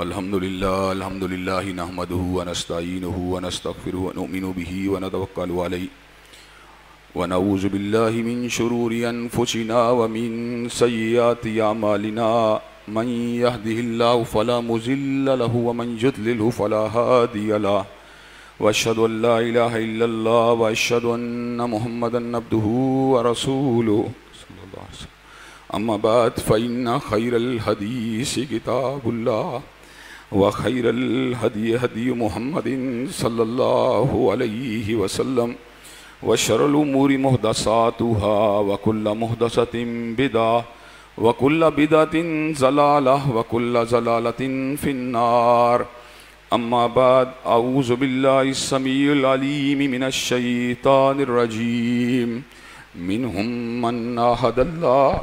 الحمد للہ نحمدہ ونستعینہ ونستغفرہ ونؤمن بہ ونتوکل علیہ ونعوذ باللہ من شرور انفسنا ومن سیئات اعمالنا من یہدہ اللہ فلا مضل له ومن یضلل فلا ہادی له واشہد ان لا الہ الا اللہ واشہد ان محمدا عبدہ ورسولہ صلی اللہ علیہ وسلم اما بعد فإن خیر الحدیث کتاب اللہ وخیر الہدی ہدی محمد صلی اللہ علیہ وسلم وشر الامور محدثاتها وکل محدثۃ بدعۃ وکل بدعۃ ضلالہ وکل ضلالۃ فی النار اما بعد اعوذ باللہ السمیع العلیم من الشیطان الرجیم منہم من عاہد اللہ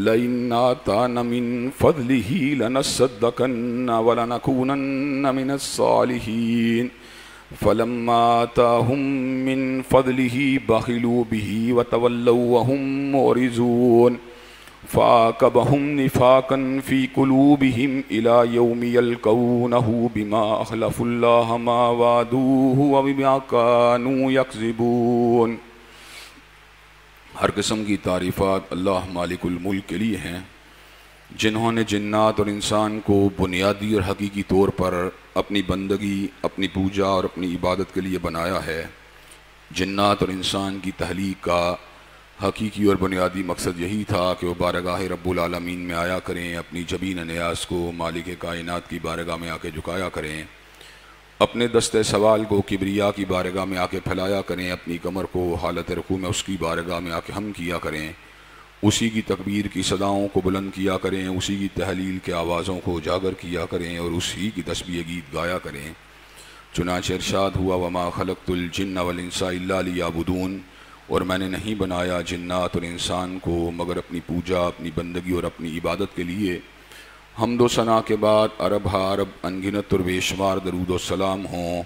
لئن آتانا من فضلہ لنصدقن ولنکونن من الصالحین فلما آتاہم من فضلہ بخلوا بہ وتولوا وہم معرضون فعاقبہم نفاقا فی قلوبہم الی یوم یلقونہ بما اخلفوا اللہ ما وعدوہ وبما کانوا یکذبون۔ ہر قسم کی تعریفات اللہ مالک الملک کے لیے ہیں، جنہوں نے جنات اور انسان کو بنیادی اور حقیقی طور پر اپنی بندگی، اپنی پوجا اور اپنی عبادت کے لیے بنایا ہے۔ جنات اور انسان کی تخلیق کا حقیقی اور بنیادی مقصد یہی تھا کہ وہ بارگاہ رب العالمین میں آیا کریں، اپنی جبین نیاز کو مالک کائنات کی بارگاہ میں آ کے جھکایا کریں، اپنے دست سوال کو کبریا کی بارگاہ میں آ کے پھیلایا کریں، اپنی کمر کو حالت رکوع میں اس کی بارگاہ میں آ کے ہم کیا کریں، اسی کی تکبیر کی صداؤں کو بلند کیا کریں، اسی کی تحلیل کے آوازوں کو اجاگر کیا کریں اور اسی کی تسبیح گیت گایا کریں۔ چنانچہ ارشاد ہوا وما خلقت الجن والانس الا لیعبدون، اور میں نے نہیں بنایا جنات اور انسان کو مگر اپنی پوجا، اپنی بندگی اور اپنی عبادت کے لیے۔ حمد و ثنا کے بعد عرب ہا عرب انگنت اور بے شمار درود و سلام ہوں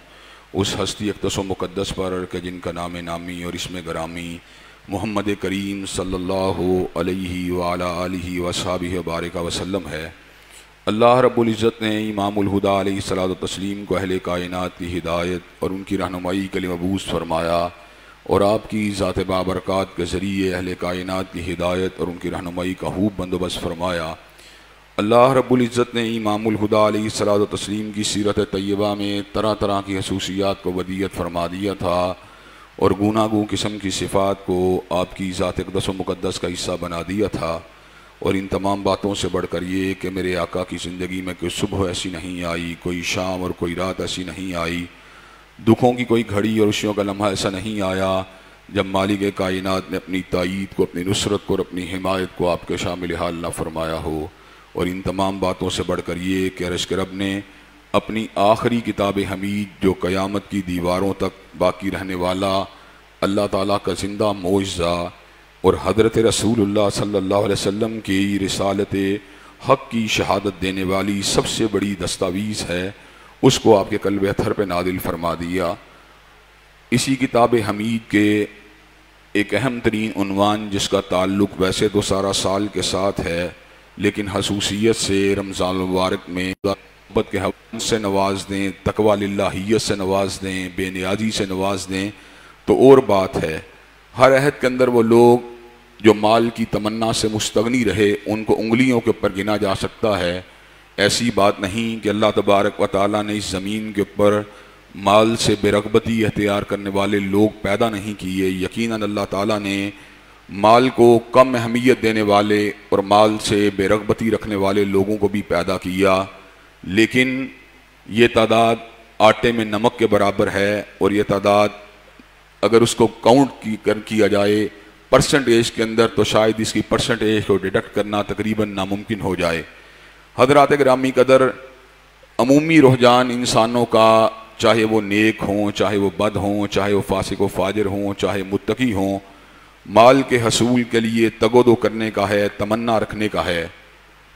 اس ہستی اقدس و مقدس پر کہ جن کا نام نامی اور اسم گرامی محمد کریم صلی اللہ علیہ وعلا آلہ وصحبہ وبارک وسلم ہے۔ اللہ رب العزت نے امام الہدیٰ علیہ الصلوۃ والتسلیم کو اہل کائنات کی ہدایت اور ان کی رہنمائی کے لیے مبعوث فرمایا، اور آپ کی ذات بابرکات کے ذریعے اہل کائنات کی ہدایت اور ان کی رہنمائی کا خوب بندوبست فرمایا۔ اللہ رب العزت نے امام الہدیٰ علیہ الصلوۃ والتسلیم کی سیرت طیبہ میں طرح طرح کی خصوصیات کو ودیعت فرما دیا تھا اور گوناگوں قسم کی صفات کو آپ کی ذات اقدس و مقدس کا حصہ بنا دیا تھا، اور ان تمام باتوں سے بڑھ کر یہ کہ میرے آقا کی زندگی میں کوئی صبح ایسی نہیں آئی، کوئی شام اور کوئی رات ایسی نہیں آئی، دکھوں کی کوئی گھڑی اور خوشیوں کا لمحہ ایسا نہیں آیا جب مالک کائنات نے اپنی تائید کو، اپنی نصرت کو اور اپنی حمایت کو آپ کے شامل حال نہ فرمایا ہو۔ اور ان تمام باتوں سے بڑھ کر یہ کہ عرش کے رب نے اپنی آخری کتاب حمید جو قیامت کی دیواروں تک باقی رہنے والا اللہ تعالیٰ کا زندہ معجزہ اور حضرت رسول اللہ صلی اللہ علیہ وسلم کی رسالت حق کی شہادت دینے والی سب سے بڑی دستاویز ہے، اس کو آپ کے قلب اطہر پہ نازل فرما دیا۔ اسی کتاب حمید کے ایک اہم ترین عنوان جس کا تعلق ویسے تو سارا سال کے ساتھ ہے، لیکن خصوصیت سے رمضان المبارک میں محبت کے حوالے سے نواز دیں، تقویٰ للہیت سے نواز دیں، بے نیازی سے نواز دیں تو اور بات ہے۔ ہر عہد کے اندر وہ لوگ جو مال کی تمنا سے مستغنی رہے ان کو انگلیوں کے اوپر گنا جا سکتا ہے۔ ایسی بات نہیں کہ اللہ تبارک و تعالیٰ نے اس زمین کے اوپر مال سے بے رغبتی اختیار کرنے والے لوگ پیدا نہیں کیے۔ یقیناً اللہ تعالیٰ نے مال کو کم اہمیت دینے والے اور مال سے بے رغبتی رکھنے والے لوگوں کو بھی پیدا کیا، لیکن یہ تعداد آٹے میں نمک کے برابر ہے، اور یہ تعداد اگر اس کو کاؤنٹ کیا جائے پرسنٹیج کے اندر تو شاید اس کی پرسنٹیج کو ڈیڈکٹ کرنا تقریباً ناممکن ہو جائے۔ حضرات گرامی قدر، عمومی رجحان انسانوں کا، چاہے وہ نیک ہوں، چاہے وہ بد ہوں، چاہے وہ فاسق و فاجر ہوں، چاہے متقی ہوں، مال کے حصول کے لیے تگ و دو کرنے کا ہے، تمنا رکھنے کا ہے۔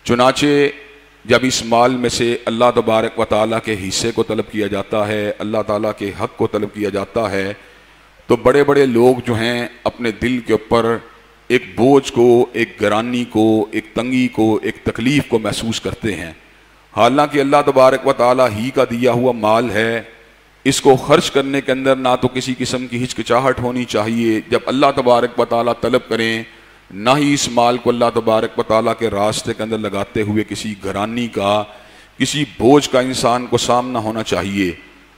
چنانچہ جب اس مال میں سے اللہ تبارک و تعالیٰ کے حصے کو طلب کیا جاتا ہے، اللہ تعالیٰ کے حق کو طلب کیا جاتا ہے، تو بڑے بڑے لوگ جو ہیں اپنے دل کے اوپر ایک بوجھ کو، ایک گرانی کو، ایک تنگی کو، ایک تکلیف کو محسوس کرتے ہیں، حالانکہ اللہ تبارک و تعالیٰ ہی کا دیا ہوا مال ہے، اس کو خرچ کرنے کے اندر نہ تو کسی قسم کی ہچکچاہٹ ہونی چاہیے جب اللہ تبارک و تعالیٰ طلب کریں، نہ ہی اس مال کو اللہ تبارک و تعالیٰ کے راستے کے اندر لگاتے ہوئے کسی گھرانی کا، کسی بوجھ کا انسان کو سامنا ہونا چاہیے۔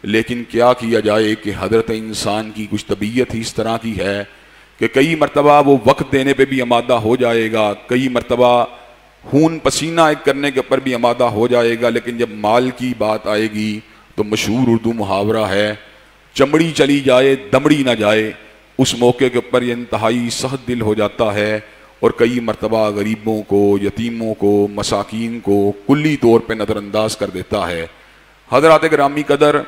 لیکن کیا کیا جائے کہ حضرت انسان کی کچھ طبیعت ہی اس طرح کی ہے کہ کئی مرتبہ وہ وقت دینے پہ بھی آمادہ ہو جائے گا، کئی مرتبہ خون پسینہ ایک کرنے کے اوپر بھی آمادہ ہو جائے گا، لیکن جب مال کی بات آئے گی تو مشہور اردو محاورہ ہے، چمڑی چلی جائے دمڑی نہ جائے۔ اس موقع کے اوپر یہ انتہائی سخت دل ہو جاتا ہے اور کئی مرتبہ غریبوں کو، یتیموں کو، مساکین کو کلی طور پہ نظر انداز کر دیتا ہے۔ حضرات گرامی قدر،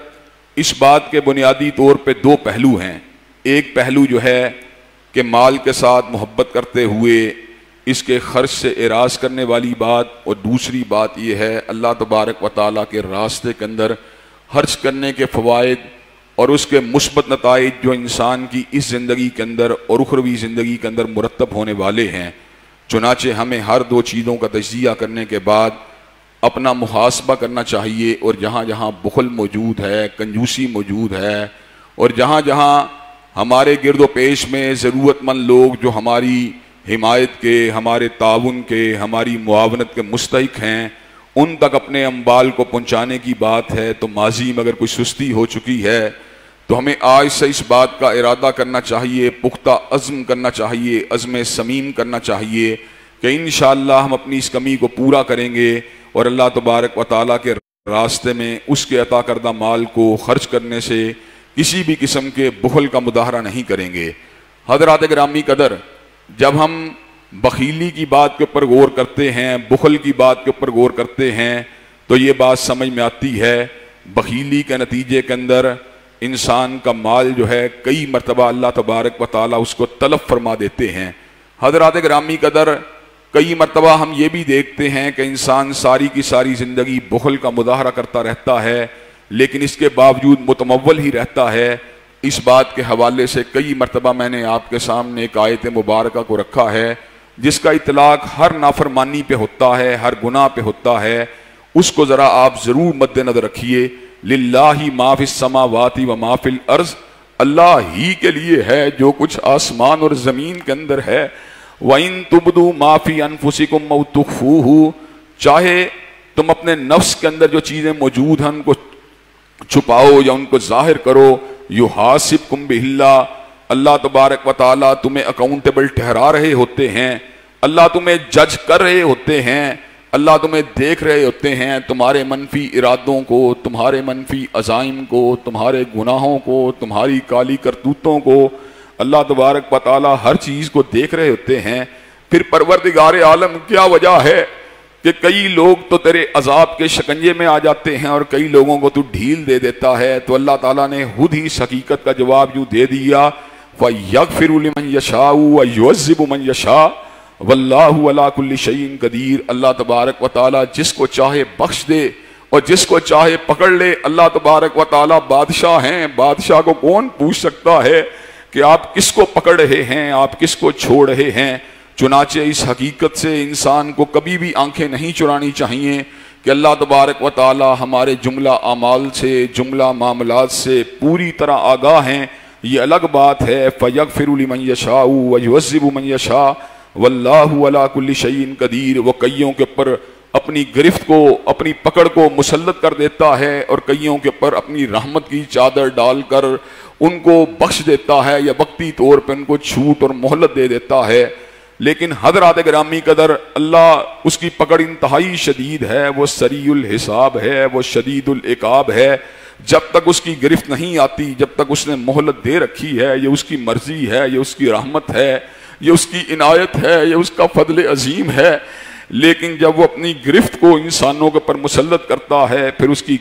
اس بات کے بنیادی طور پہ دو پہلو ہیں۔ ایک پہلو جو ہے کہ مال کے ساتھ محبت کرتے ہوئے اس کے خرچ سے اعراض کرنے والی بات، اور دوسری بات یہ ہے اللہ تبارک و تعالیٰ کے راستے کے اندر خرچ کرنے کے فوائد اور اس کے مثبت نتائج جو انسان کی اس زندگی کے اندر اور اخروی زندگی کے اندر مرتب ہونے والے ہیں۔ چنانچہ ہمیں ہر دو چیزوں کا تجزیہ کرنے کے بعد اپنا محاسبہ کرنا چاہیے، اور جہاں جہاں بخل موجود ہے، کنجوسی موجود ہے، اور جہاں جہاں ہمارے گرد و پیش میں ضرورت مند لوگ جو ہماری حمایت کے، ہمارے تعاون کے، ہماری معاونت کے مستحق ہیں، ان تک اپنے اموال کو پہنچانے کی بات ہے تو ماضی میں اگر کوئی سستی ہو چکی ہے تو ہمیں آج سے اس بات کا ارادہ کرنا چاہیے، پختہ عزم کرنا چاہیے، عزم صمیم کرنا چاہیے کہ انشاءاللہ ہم اپنی اس کمی کو پورا کریں گے اور اللہ تبارک و تعالیٰ کے راستے میں اس کے عطا کردہ مال کو خرچ کرنے سے کسی بھی قسم کے بخل کا مظاہرہ نہیں کریں گے۔ حضرات گرامی قدر، جب ہم بخیلی کی بات کے اوپر غور کرتے ہیں، بخل کی بات کے اوپر غور کرتے ہیں تو یہ بات سمجھ میں آتی ہے بخیلی کے نتیجے کے اندر انسان کا مال جو ہے کئی مرتبہ اللہ تبارک و تعالیٰ اس کو تلف فرما دیتے ہیں۔ حضرات گرامی قدر، کئی مرتبہ ہم یہ بھی دیکھتے ہیں کہ انسان ساری کی ساری زندگی بخل کا مظاہرہ کرتا رہتا ہے، لیکن اس کے باوجود متمول ہی رہتا ہے۔ اس بات کے حوالے سے کئی مرتبہ میں نے آپ کے سامنے ایک آیت مبارکہ کو رکھا ہے جس کا اطلاق ہر نافرمانی پہ ہوتا ہے، ہر گناہ پہ ہوتا ہے۔ اس کو ذرا آپ ضرور مد نظر رکھیے۔ للہ ما فی السماوات و ما فی الارض، اللہ ہی کے لیے ہے جو کچھ آسمان اور زمین کے اندر ہے۔ وَإِن تُبْدُوا مَا فِي أَنفُسِكُمْ أَوْ تُخْفُوهُ، چاہے تم اپنے نفس کے اندر جو چیزیں موجود ہیں ان کو چھپاؤ یا ان کو ظاہر کرو، یحاسبکم بہ اللہ، اللہ تبارک و تعالیٰ تمہیں اکاؤنٹیبل ٹھہرا رہے ہوتے ہیں، اللہ تمہیں جج کر رہے ہوتے ہیں، اللہ تمہیں دیکھ رہے ہوتے ہیں، تمہارے منفی ارادوں کو، تمہارے منفی عزائم کو، تمہارے گناہوں کو، تمہاری کالی کرتوتوں کو، اللہ تبارک و تعالیٰ ہر چیز کو دیکھ رہے ہوتے ہیں۔ پھر پروردگار عالم کیا وجہ ہے کہ کئی لوگ تو تیرے عذاب کے شکنجے میں آ جاتے ہیں اور کئی لوگوں کو تو ڈھیل دے دیتا ہے؟ تو اللہ تعالیٰ نے خود ہی اس حقیقت کا جواب یوں دے دیا، فَيَغْفِرُ لِمَنْ يَشَاءُ وَيُعَذِّبُ مَنْ يَشَاءُ وَاللَّهُ عَلَىٰ كُلِّ شَيْءٍ قَدِيرٌ۔ اللہ تبارک و تعالیٰ جس کو چاہے بخش دے اور جس کو چاہے پکڑ لے۔ اللہ تبارک و تعالیٰ بادشاہ ہیں، بادشاہ کو کون پوچھ سکتا ہے کہ آپ کس کو پکڑ رہے ہیں، آپ کس کو چھوڑ رہے ہیں؟ چنانچہ اس حقیقت سے انسان کو کبھی بھی آنکھیں نہیں چرانی چاہیے کہ اللہ تبارک و تعالی ہمارے جملہ اعمال سے، جملہ معاملات سے پوری طرح آگاہ ہیں۔ یہ الگ بات ہے، فَيَغْفِرُ لِمَنْ يَشَاءُ وَيُعَذِّبُ مَنْ يَشَاءُ وَاللَّهُ عَلَىٰ كُلِّ شَيْءٍ قَدِيرٌ۔ وہ کئیوں کے اوپر اپنی گرفت کو، اپنی پکڑ کو مسلط کر دیتا ہے اور کئیوں کے اوپر اپنی رحمت کی چادر ڈال کر ان کو بخش دیتا ہے یا وقتی طور پہ ان کو چھوٹ اور مہلت دے دیتا ہے۔ لیکن حضرات گرامی قدر، اللہ اس کی پکڑ انتہائی شدید ہے، وہ سریع الحساب ہے، وہ شدید العقاب ہے۔ جب تک اس کی گرفت نہیں آتی، جب تک اس نے مہلت دے رکھی ہے، یہ اس کی مرضی ہے، یہ اس کی رحمت ہے، یہ اس کی عنایت ہے، یہ اس کا فضل عظیم ہے۔ لیکن جب وہ اپنی گرفت کو انسانوں کے پر مسلط کرتا ہے، پھر اس کی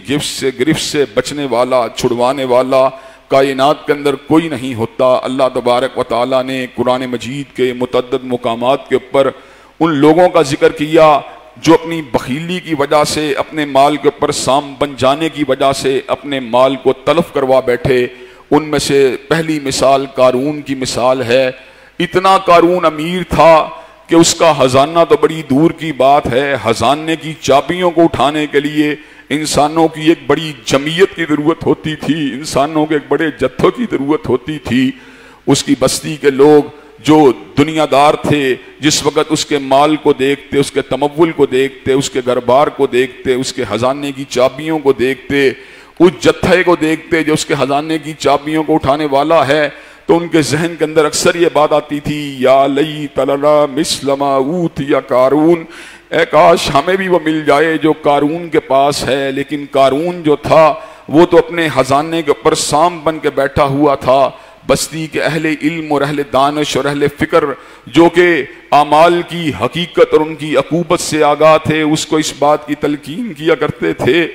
گرفت سے بچنے والا، چھڑوانے والا کائنات کے اندر کوئی نہیں ہوتا۔ اللہ تبارک و تعالیٰ نے قرآن مجید کے متعدد مقامات کے اوپر ان لوگوں کا ذکر کیا جو اپنی بخیلی کی وجہ سے، اپنے مال کے اوپر سام بن جانے کی وجہ سے اپنے مال کو تلف کروا بیٹھے۔ ان میں سے پہلی مثال قارون کی مثال ہے۔ اتنا قارون امیر تھا کہ اس کا خزانہ تو بڑی دور کی بات ہے، خزانے کی چابیوں کو اٹھانے کے لیے انسانوں کی ایک بڑی جمعیت کی ضرورت ہوتی تھی، انسانوں کے ایک بڑے جتھوں کی ضرورت ہوتی تھی۔ اس کی بستی کے لوگ جو دنیا دار تھے، جس وقت اس کے مال کو دیکھتے، اس کے تمول کو دیکھتے، اس کے گھر بار کو دیکھتے، اس کے خزانے کی چابیوں کو دیکھتے، اس جتھے کو دیکھتے جو اس کے خزانے کی چابیوں کو اٹھانے والا ہے، تو ان کے ذہن کے اندر اکثر یہ بات آتی تھی، یا لیت لنا مثل ما اوتی قارون، اے کاش ہمیں بھی وہ مل جائے جو قارون کے پاس ہے۔ لیکن قارون جو تھا وہ تو اپنے خزانے کے اوپر سام بن کے بیٹھا ہوا تھا۔ بستی کے اہل علم اور اہل دانش اور اہل فکر جو کہ اعمال کی حقیقت اور ان کی عقوبت سے آگاہ تھے، اس کو اس بات کی تلقین کیا کرتے تھے،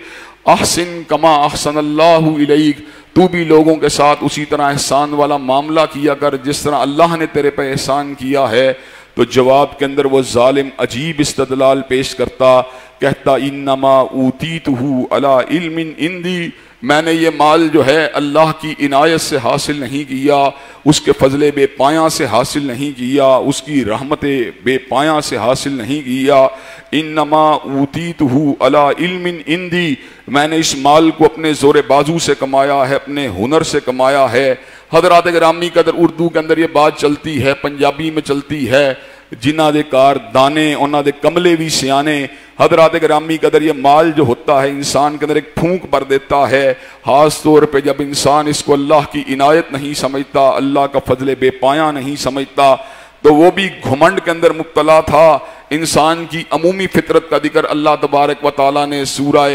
احسن کما احسن اللہ الیک، تو بھی لوگوں کے ساتھ اسی طرح احسان والا معاملہ کیا کر جس طرح اللہ نے تیرے پہ احسان کیا ہے۔ تو جواب کے اندر وہ ظالم عجیب استدلال پیش کرتا، کہتا انما اوتیتہ علی علم عندی، میں نے یہ مال جو ہے اللہ کی عنایت سے حاصل نہیں کیا، اس کے فضل بے پایاں سے حاصل نہیں کیا، اس کی رحمت بے پایاں سے حاصل نہیں کیا۔ انما اوتیتہ علی علم عندی، میں نے اس مال کو اپنے زور بازو سے کمایا ہے، اپنے ہنر سے کمایا ہے۔ حضرات گرامی قدر اردو کے اندر یہ بات چلتی ہے، پنجابی میں چلتی ہے، جنہ دے کار دانے انہاں دے کملے بھی سیانے۔ حضرات گرامی قدر یہ مال جو ہوتا ہے انسان کے اندر ایک پھونک بھر دیتا ہے، خاص طور پہ جب انسان اس کو اللہ کی عنایت نہیں سمجھتا، اللہ کا فضل بے پایاں نہیں سمجھتا، تو وہ بھی گھمنڈ کے اندر مبتلا تھا۔ انسان کی عمومی فطرت کا ذکر اللہ تبارک و تعالیٰ نے سورہ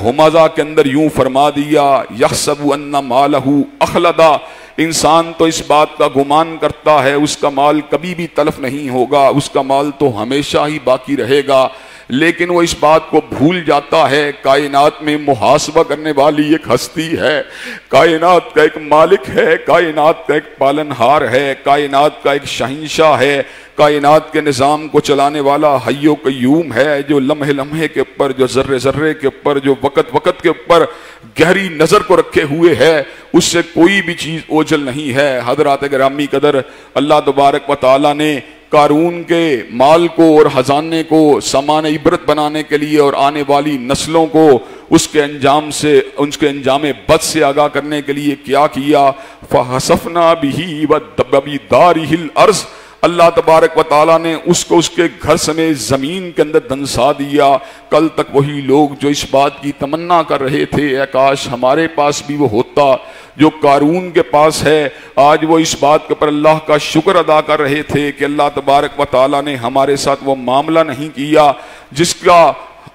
ہمزہ کے اندر یوں فرما دیا، یحسب ان مالہ اخلدا، انسان تو اس بات کا گمان کرتا ہے اس کا مال کبھی بھی تلف نہیں ہوگا، اس کا مال تو ہمیشہ ہی باقی رہے گا، لیکن وہ اس بات کو بھول جاتا ہے کائنات میں محاسبہ کرنے والی ایک ہستی ہے، کائنات کا ایک مالک ہے، کائنات کا ایک پالنہار ہے، کائنات کا ایک شہنشاہ ہے، کائنات کے نظام کو چلانے والا حی و قیوم ہے، جو لمحے لمحے کے اوپر، جو ذرے ذرے کے اوپر، جو وقت وقت کے اوپر گہری نظر کو رکھے ہوئے ہے، اس سے کوئی بھی چیز اوجھل نہیں ہے۔ حضرات گرامی قدر اللہ تبارک و تعالیٰ نے قارون کے مال کو اور خزانے کو سامان عبرت بنانے کے لیے اور آنے والی نسلوں کو اس کے انجام بد سے آگاہ کرنے کے لیے کیا کیا، فَحَسَفْنَا بِهِ وَبِدَارِهِ الْأَرْضِ، اللہ تبارک و تعالیٰ نے اس کو اس کے گھر سمیت زمین کے اندر دنسا دیا۔ کل تک وہی لوگ جو اس بات کی تمنا کر رہے تھے اے کاش ہمارے پاس بھی وہ ہوتا جو قارون کے پاس ہے، آج وہ اس بات کے پر اللہ کا شکر ادا کر رہے تھے کہ اللہ تبارک و تعالیٰ نے ہمارے ساتھ وہ معاملہ نہیں کیا جس کا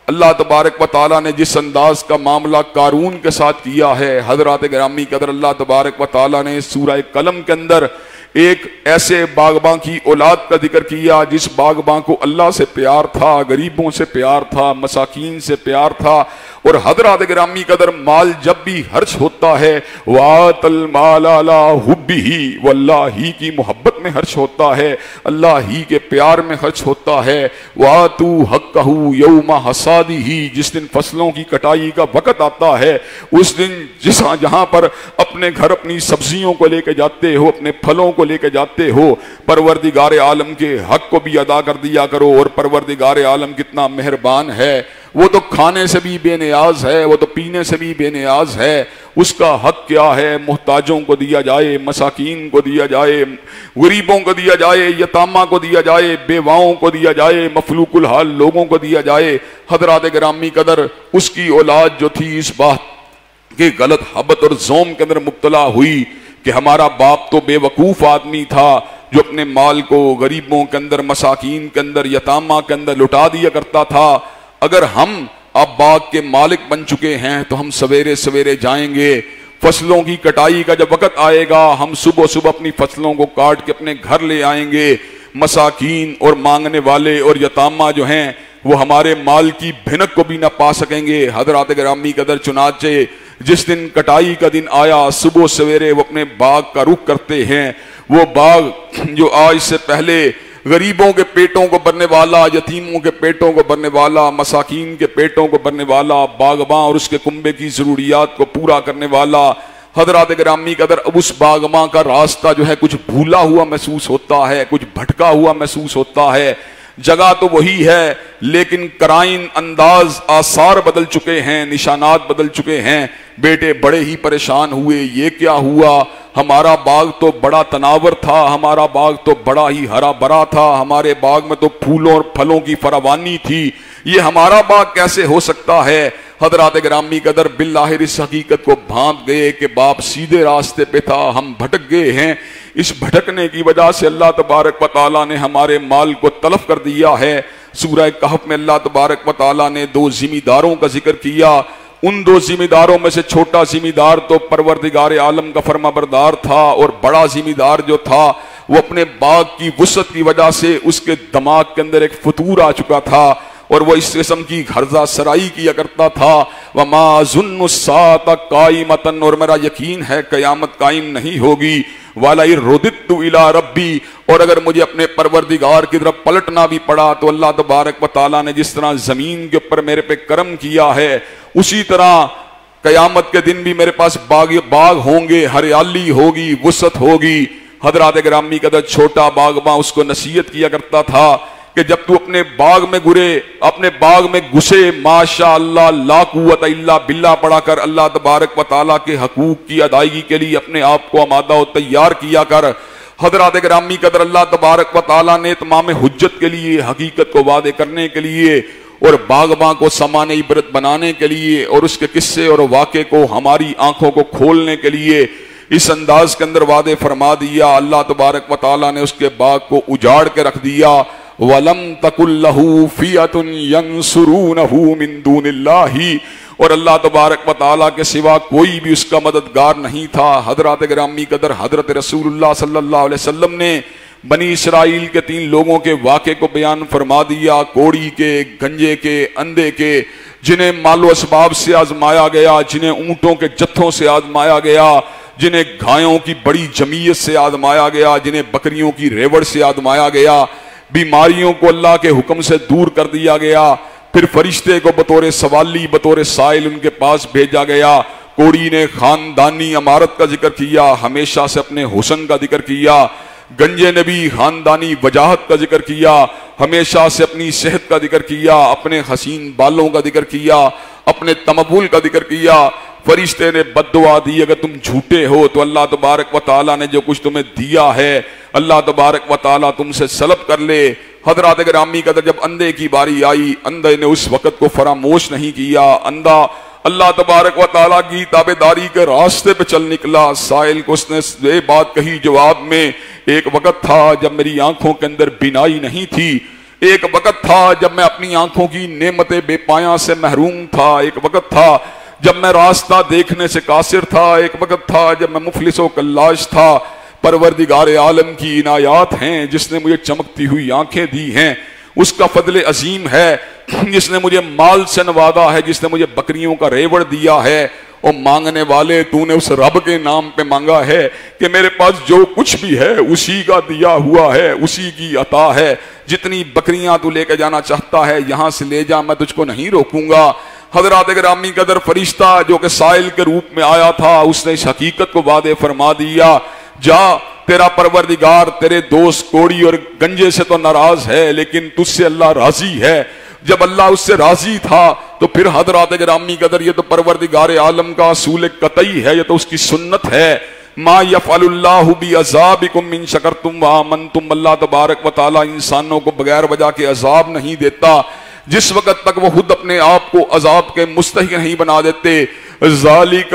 اللہ تبارک و تعالیٰ نے جس انداز کا معاملہ قارون کے ساتھ کیا ہے۔ حضرات گرامی قدر اللہ تبارک و تعالیٰ نے سورہ قلم کے اندر ایک ایسے باغباں کی اولاد کا ذکر کیا جس باغباں کو اللہ سے پیار تھا، غریبوں سے پیار تھا، مساکین سے پیار تھا، اور حضرات گرامی قدر مال جب بھی خرچ ہوتا ہے وَآتَ الْمَالَ عَلَىٰ حُبِّهِ، وہ اللہ ہی کی محبت میں خرچ ہوتا ہے، اللہ ہی کے پیار میں خرچ ہوتا ہے۔ وَآتُوا حَقَّهُ يَوْمَ حَصَادِهِ، جس دن فصلوں کی کٹائی کا وقت آتا ہے اس دن جہاں پر اپنے گھر اپنی سبزیوں کو لے کے جاتے ہو، اپنے پھلوں کو لے کے جاتے ہو، پروردگار عالم کے حق کو بھی ادا کر دیا کرو۔ اور پروردگار عالم کتنا مہربان ہے، وہ تو کھانے سے بھی بے نیاز ہے، وہ تو پینے سے بھی بے نیاز ہے، اس کا حق کیا ہے؟ محتاجوں کو دیا جائے، مساکین کو دیا جائے، غریبوں کو دیا جائے، یتامہ کو دیا جائے، بیواؤں کو دیا جائے، مفلوق الحال لوگوں کو دیا جائے۔ حضرات گرامی قدر اس کی اولاد جو تھی اس بات کے غلط حبت اور زوم کے اندر مبتلا ہوئی کہ ہمارا باپ تو بے وقوف آدمی تھا جو اپنے مال کو غریبوں کے اندر، مساکین کے اندر، یتامہ کے اندر لٹا دیا کرتا تھا۔ اگر ہم اب باغ کے مالک بن چکے ہیں تو ہم سویرے سویرے جائیں گے، فصلوں کی کٹائی کا جب وقت آئے گا ہم صبح صبح اپنی فصلوں کو کاٹ کے اپنے گھر لے آئیں گے۔ مساکین اور مانگنے والے اور یتامہ جو ہیں وہ ہمارے مال کی بھنک کو بھی نہ پا سکیں گے۔ حضرات گرامی قدر چنانچہ جس دن کٹائی کا دن آیا صبح سویرے وہ اپنے باغ کا رخ کرتے ہیں، وہ باغ جو آج سے پہلے غریبوں کے پیٹوں کو بھرنے والا، یتیموں کے پیٹوں کو بھرنے والا، مساکین کے پیٹوں کو بھرنے والا، باغباں اور اس کے کنبے کی ضروریات کو پورا کرنے والا، حضرات گرامی قدر اب اس باغباں کا راستہ جو ہے کچھ بھولا ہوا محسوس ہوتا ہے، کچھ بھٹکا ہوا محسوس ہوتا ہے، جگہ تو وہی ہے لیکن قرائن، انداز، آثار بدل چکے ہیں، نشانات بدل چکے ہیں۔ بیٹے بڑے ہی پریشان ہوئے، یہ کیا ہوا؟ ہمارا باغ تو بڑا تناور تھا، ہمارا باغ تو بڑا ہی ہرا بھرا تھا، ہمارے باغ میں تو پھولوں اور پھلوں کی فراوانی تھی، یہ ہمارا باغ کیسے ہو سکتا ہے؟ حضرات گرامی قدر بالآخر اس حقیقت کو بھانپ گئے کہ باپ سیدھے راستے پہ تھا، ہم بھٹک گئے ہیں۔ اس بھٹکنے کی وجہ سے اللہ تبارک و تعالیٰ نے ہمارے مال کو تلف کر دیا ہے۔ سورہ کہف میں اللہ تبارک و تعالیٰ نے 2 ذمہ داروں کا ذکر کیا۔ ان 2 ذمہ داروں میں سے چھوٹا ذمہ دار تو پروردگار عالم کا فرما بردار تھا، اور بڑا ذمہ دار جو تھا وہ اپنے باغ کی وسعت کی وجہ سے اس کے دماغ کے اندر ایک فتور آ چکا تھا، اور وہ اس قسم کی گھرزہ سرائی کیا کرتا تھا۔ وَمَا ظُنُّ السَّاعَةَ قَائِمَةً، اور میرا یقین ہے قیامت قائم نہیں ہوگی۔ وَلَئِن رُدِدتُّ إِلَىٰ رَبِّي، اور اگر مجھے اپنے پروردگار کی طرف پلٹنا بھی پڑا تو اللہ تبارک و تعالیٰ نے جس طرح زمین کے اوپر میرے پہ کرم کیا ہے، اسی طرح قیامت کے دن بھی میرے پاس باغ ہوں گے، ہریالی ہوگی، وسعت ہوگی۔ حضرات گرامی قدر چھوٹا باغباں اس کو نصیحت کیا کرتا تھا کہ جب تو اپنے باغ میں اپنے باغ میں گھسے، ماشاء اللہ لا قوت الا باللہ پڑھا کر اللہ تبارک و تعالیٰ کے حقوق کی ادائیگی کے لیے اپنے آپ کو آمادہ و تیار کیا کر۔ حضرات گرامی قدر اللہ تبارک و تعالیٰ نے تمام حجت کے لیے، حقیقت کو واضح کرنے کے لیے اور باغباں کو سامان عبرت بنانے کے لیے اور اس کے قصے اور واقعے کو ہماری آنکھوں کو کھولنے کے لیے اس انداز کے اندر واضح فرما دیا۔ اللہ تبارک و تعالیٰ نے اس کے باغ کو اجاڑ کے رکھ دیا۔ وَلَمْ تَكُنْ لَهُ فِئَةٌ يَنْصُرُونَهُ مِن دُونِ اللَّهِ، اور اللہ تبارک و تعالیٰ کے سوا کوئی بھی اس کا مددگار نہیں تھا۔ حضرات گرامی قدر حضرت رسول اللہ صلی اللہ علیہ وسلم نے بنی اسرائیل کے 3 لوگوں کے واقعے کو بیان فرما دیا، کوڑی کے، گنجے کے، اندھے کے، جنہیں مال و اسباب سے آزمایا گیا، جنہیں اونٹوں کے جتھوں سے آزمایا گیا، جنہیں گھایوں کی بڑی جمعیت سے آزمایا گیا، جنہیں بکریوں کی ریوڑ سے آزمایا گیا، بیماریوں کو اللہ کے حکم سے دور کر دیا گیا، پھر فرشتے کو بطور سوالی، بطور سائل ان کے پاس بھیجا گیا۔ کوڑی نے خاندانی امارت کا ذکر کیا، ہمیشہ سے اپنے حسن کا ذکر کیا۔ گنجے نے بھی خاندانی وجاہت کا ذکر کیا، ہمیشہ سے اپنی صحت کا ذکر کیا، اپنے حسین بالوں کا ذکر کیا، اپنے تمبول کا ذکر کیا۔ فرشتے نے بد دعا دی، اگر تم جھوٹے ہو تو اللہ تبارک و تعالیٰ نے جو کچھ تمہیں دیا ہے اللہ تبارک و تعالیٰ تم سے سلب کر لے۔ حضرات گرامی قدر جب اندھے کی باری آئی، اندھے نے اس وقت کو فراموش نہیں کیا، اندھا اللہ تبارک و تعالیٰ کی تابعداری کے راستے پہ چل نکلا۔ سائل کو اس نے یہ بات کہی جواب میں، ایک وقت تھا جب میری آنکھوں کے اندر بینائی نہیں تھی، ایک وقت تھا جب میں اپنی آنکھوں کی نعمت بے پایاں سے محروم تھا، ایک وقت تھا جب میں راستہ دیکھنے سے قاصر تھا، ایک وقت تھا جب میں مفلس و کلاش تھا۔ پروردگار عالم کی عنایات ہیں جس نے مجھے چمکتی ہوئی آنکھیں دی ہیں، اس کا فضل عظیم ہے جس نے مجھے مال سے نوازا ہے، جس نے مجھے بکریوں کا ریوڑ دیا ہے۔ اور مانگنے والے تو نے اس رب کے نام پہ مانگا ہے کہ میرے پاس جو کچھ بھی ہے اسی کا دیا ہوا ہے، اسی کی عطا ہے، جتنی بکریاں تو لے کے جانا چاہتا ہے یہاں سے لے جا، میں تجھ کو نہیں روکوں گا۔ حضرات گرامی قدر فرشتہ جو کہ سائل کے روپ میں آیا تھا اس نے اس حقیقت کو واضح فرما دیا، جا تیرا پروردگار تیرے دوست کوڑی اور گنجے سے تو ناراض ہے لیکن تجھ سے اللہ راضی ہے۔ جب اللہ اس سے راضی تھا تو پھر حضرات گرامی قدر یہ تو پروردگار عالم کا اصول قطعی ہے، یہ تو اس کی سنت ہے۔ ما یفعل اللہ بعذابکم ان شکرتم وآمنتم، اللہ تبارک و تعالی انسانوں کو بغیر وجہ کے عذاب نہیں دیتا جس وقت تک وہ خود اپنے آپ کو عذاب کے مستحق نہیں بنا دیتے۔ ذالک